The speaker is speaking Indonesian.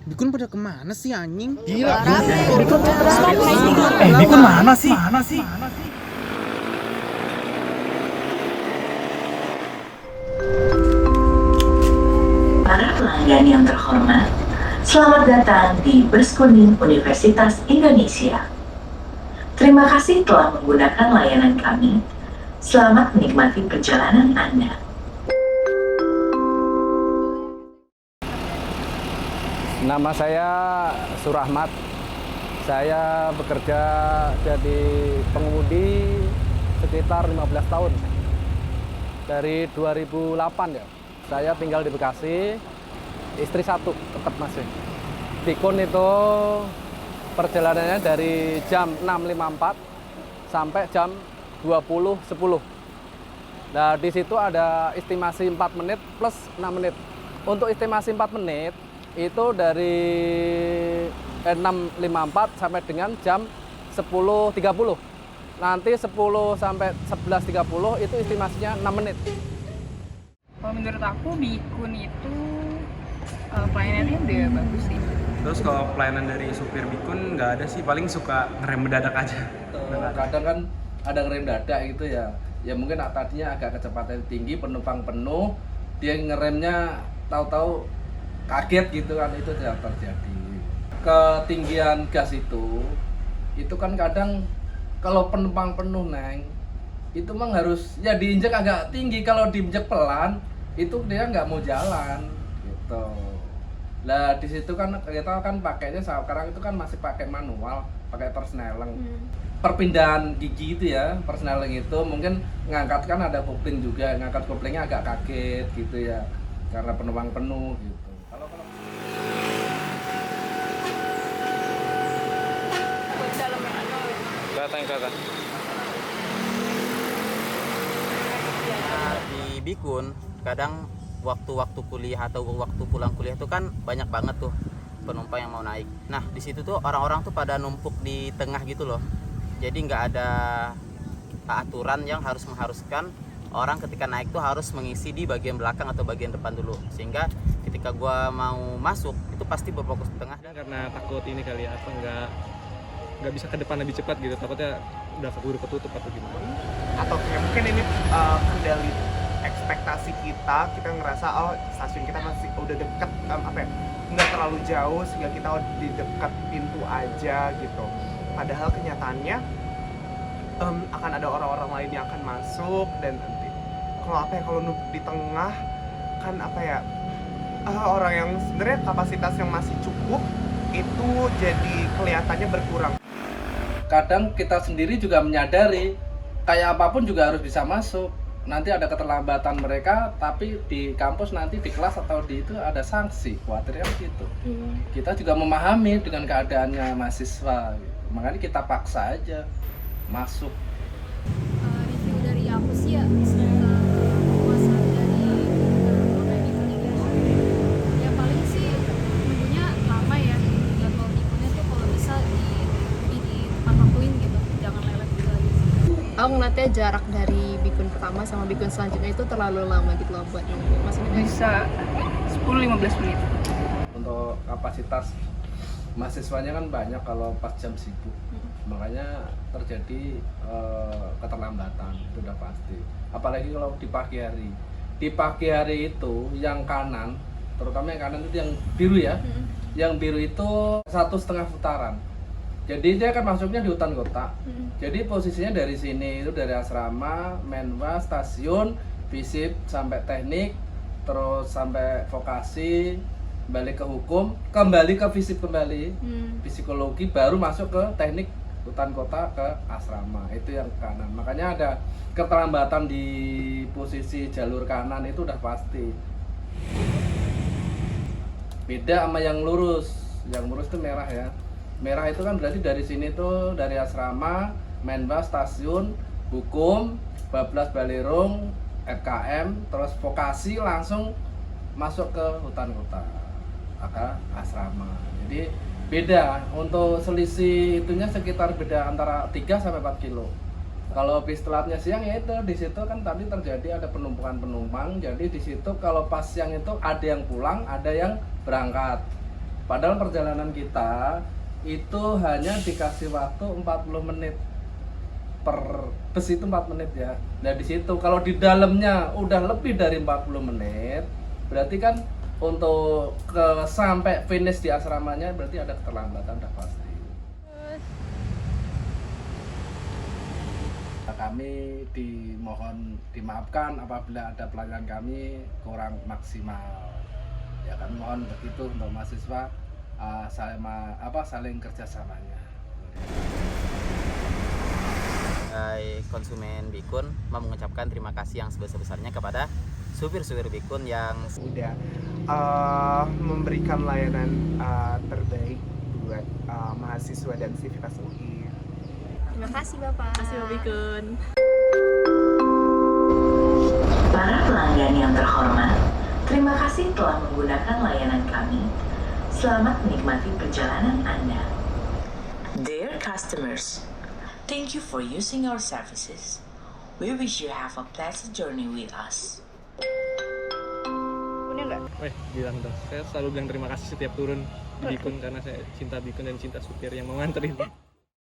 Bikun pada kemana sih anjing? Gila. Bikun mana sih? Para pelanggan yang terhormat, selamat datang di Berskuning Universitas Indonesia. Terima kasih telah menggunakan layanan kami. Selamat menikmati perjalanan Anda. Nama saya Surahmat. Saya bekerja jadi pengemudi sekitar 15 tahun. Dari 2008 ya. Saya tinggal di Bekasi, istri satu tetap masih. Bikun itu perjalanannya dari jam 6.54 sampai jam 20.10. Nah, di situ ada estimasi 4 menit plus 6 menit. Untuk estimasi 4 menit itu dari 6.54 sampai dengan jam 10.30. Nanti 10 sampai 11.30 itu estimasinya 6 menit. Kalau menurut aku Bikun itu pelayanannya udah bagus sih. Terus kalau pelayanan dari supir Bikun nggak ada sih, paling suka ngerem mendadak aja. Kadang kan ada ngerem dadak gitu ya. Ya mungkin tadinya agak kecepatan tinggi, penumpang penuh, dia ngeremnya tahu-tahu kaget gitu kan, itu tidak terjadi. Ketinggian gas itu kan kadang kalau penumpang penuh neng, itu memang harus ya diinjek agak tinggi. Kalau diinjek pelan itu dia nggak mau jalan gitu. Lah di situ kan kita kan pakainya sekarang itu kan masih pakai manual, pakai persneleng. Perpindahan gigi itu ya, persneleng itu mungkin ngangkat kan ada kopling juga, ngangkat koplingnya agak kaget gitu ya, karena penumpang penuh gitu. Kalau Kelihatan. Di Bikun kadang waktu kuliah atau waktu pulang kuliah itu kan banyak banget tuh penumpang yang mau naik. Nah di situ tuh orang-orang tuh pada numpuk di tengah gitu loh. Jadi nggak ada aturan yang mengharuskan orang ketika naik tuh harus mengisi di bagian belakang atau bagian depan dulu. Sehingga ketika gua mau masuk itu pasti berfokus di tengah. Karena takut ini kali ya, apa nggak bisa ke depan lebih cepat gitu, takutnya udah keburu ketutup atau gimana. Atau kayak mungkin ini kendali ekspektasi kita ngerasa oh stasiun kita masih udah deket nggak terlalu jauh sehingga kita di dekat pintu aja gitu, padahal kenyataannya akan ada orang-orang lain yang akan masuk dan nanti kalau numpuk di tengah kan orang yang sebenarnya kapasitas yang masih cukup itu jadi kelihatannya berkurang. kadang kita sendiri juga menyadari kayak apapun juga harus bisa masuk. Nanti ada keterlambatan mereka, tapi di kampus nanti di kelas atau di itu ada sanksi, khawatirnya gitu. Kita juga memahami dengan keadaannya mahasiswa, gitu. Makanya kita paksa aja masuk. Review dari aku sih ya, puasan dari pakai Bikun ini ya paling sih nunggunya lama ya. Jadwal Bikunnya tuh kalau bisa di tepat waktuin gitu, jangan lelet gitu aja sih. Aku ngeliatnya jarak dari Bikun pertama sama Bikun selanjutnya itu terlalu lama gitu loh buat nunggu. Maksudnya Bisa 10-15 menit. Untuk kapasitas mahasiswanya kan banyak kalau pas jam sibuk, makanya terjadi keterlambatan, itu udah pasti. Apalagi kalau di pagi hari. Di pagi hari itu yang kanan, terutama yang kanan itu yang biru ya, yang biru itu 1,5 putaran. Jadi dia kan masuknya di hutan kota. Jadi posisinya dari sini itu dari asrama, menwa, stasiun, FISIP sampai teknik, terus sampai vokasi, balik ke hukum, kembali ke FISIP kembali, psikologi, baru masuk ke teknik hutan kota ke asrama. Itu yang kanan. Makanya ada keterlambatan di posisi jalur kanan itu udah pasti. Beda sama yang lurus. Yang lurus itu merah ya. Merah itu kan berarti dari sini tuh dari asrama, menwa, stasiun, hukum, bablas Balerung, FKM, terus vokasi langsung masuk ke hutan kota, ke asrama. Jadi beda, untuk selisih itunya sekitar beda antara 3 sampai 4 kilo. Kalau bis telatnya siang ya itu di situ kan tadi terjadi ada penumpukan penumpang. Jadi di situ kalau pas siang itu ada yang pulang, ada yang berangkat. Padahal perjalanan kita itu hanya dikasih waktu 40 menit per bus, itu 4 menit ya. Nah di situ kalau di dalamnya udah lebih dari 40 menit, berarti kan untuk sampai finish di asramanya berarti ada keterlambatan, udah pasti. Kami dimohon dimaafkan apabila ada pelayanan kami kurang maksimal. Ya kami mohon begitu untuk mahasiswa, saling kerjasamanya. Konsumen Bikun mau mengucapkan terima kasih yang sebesar-besarnya kepada supir-supir Bikun yang udah memberikan layanan terbaik buat mahasiswa dan Civitas UI. Terima kasih Bapak. Terima kasih Bapak Bikun. Para pelanggan yang terhormat, terima kasih telah menggunakan layanan kami. Selamat menikmati perjalanan Anda. Dear customers, thank you for using our services. We wish you have a pleasant journey with us. Bilang dong, saya selalu bilang terima kasih setiap turun di Bikun karena saya cinta Bikun dan cinta supir yang mau nganterin.